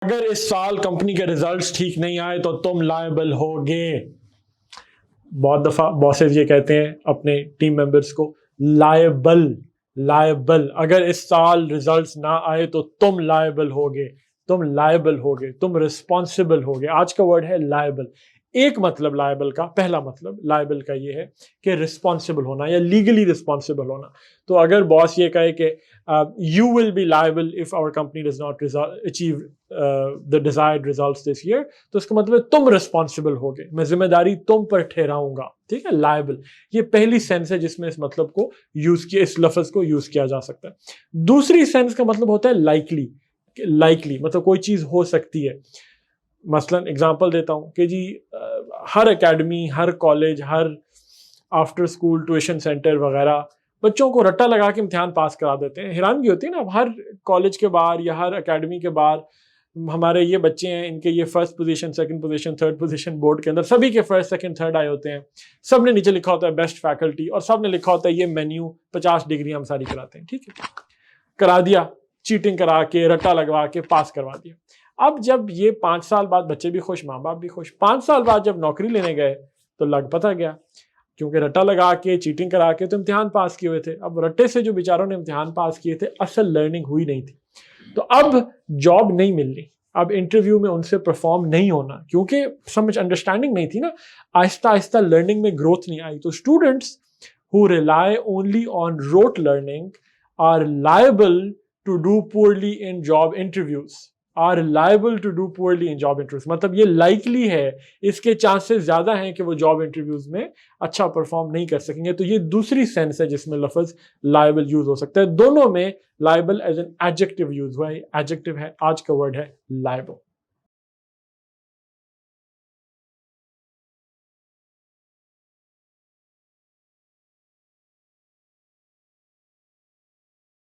अगर इस साल कंपनी के रिजल्ट्स ठीक नहीं आए तो तुम लायबल होगे। बहुत दफा बॉसेस ये कहते हैं अपने टीम मेंबर्स को, लायबल लायबल, अगर इस साल रिजल्ट्स ना आए तो तुम लायबल होगे, तुम लायबल होगे, तुम रिस्पॉन्सिबल होगे। आज का वर्ड है लायबल। एक मतलब लायबल का, पहला मतलब लायबल का ये है कि रिस्पॉन्सिबल होना या लीगली रिस्पॉन्सिबल होना। तो अगर बॉस ये कहे कि you will be liable if our company does not achieve the desired results this year, तो इसका मतलब है तुम रिस्पॉन्सिबल होगे, मैं जिम्मेदारी तुम पर ठहराऊंगा। ठीक है, लायबल ये पहली सेंस है जिसमें इस मतलब को यूज किया, इस लफ्ज को यूज किया जा सकता है। दूसरी सेंस का मतलब होता है लाइकली। लाइकली मतलब कोई चीज हो सकती है। मसलन एग्जांपल देता हूं कि जी हर एकेडमी, हर कॉलेज, हर आफ्टर स्कूल ट्यूशन सेंटर वगैरह बच्चों को रट्टा लगा के इम्तिहान पास करा देते हैं। हैरानगी होती है ना, हर कॉलेज के बाहर या हर एकेडमी के बाहर हमारे ये बच्चे हैं, इनके ये first position, second position, third position board के अंदर, सभी के फर्स्ट सेकंड थर्ड आए होते हैं। सब ने नीचे लिखा होता है बेस्ट फैकल्टी और सब ने लिखा होता है ये मेन्यू 50 डिग्री हम सारी कराते हैं। ठीक है, करा दिया, चीटिंग करा के, रट्टा लगवा के पास करवा दिया। अब जब ये 5 साल बाद बच्चे भी खुश, माँ बाप भी खुश, 5 साल बाद जब नौकरी लेने गए तो लग पता गया, क्योंकि रट्टा लगा के, चीटिंग करा के तो इम्तिहान पास किए हुए थे। अब रट्टे से जो बेचारों ने इम्तिहान पास किए थे, असल लर्निंग हुई नहीं थी। तो अब जॉब नहीं मिलनी, अब इंटरव्यू में उनसे परफॉर्म नहीं होना, क्योंकि समझ अंडरस्टैंडिंग नहीं थी ना, आहिस्ता आहिस्ता लर्निंग में ग्रोथ नहीं आई। तो students who rely only on rote learning are liable to do poorly in job interviews, are liable to do poorly in job interviews। मतलब ये likely है, इसके chances ज़्यादा हैं कि वो job interviews में अच्छा perform नहीं कर सकेंगे। तो ये दूसरी sense है जिसमें लफ्ज़ liable use हो सकता है। दोनों में liable as an adjective use हुआ है, adjective है, आज का word है liable।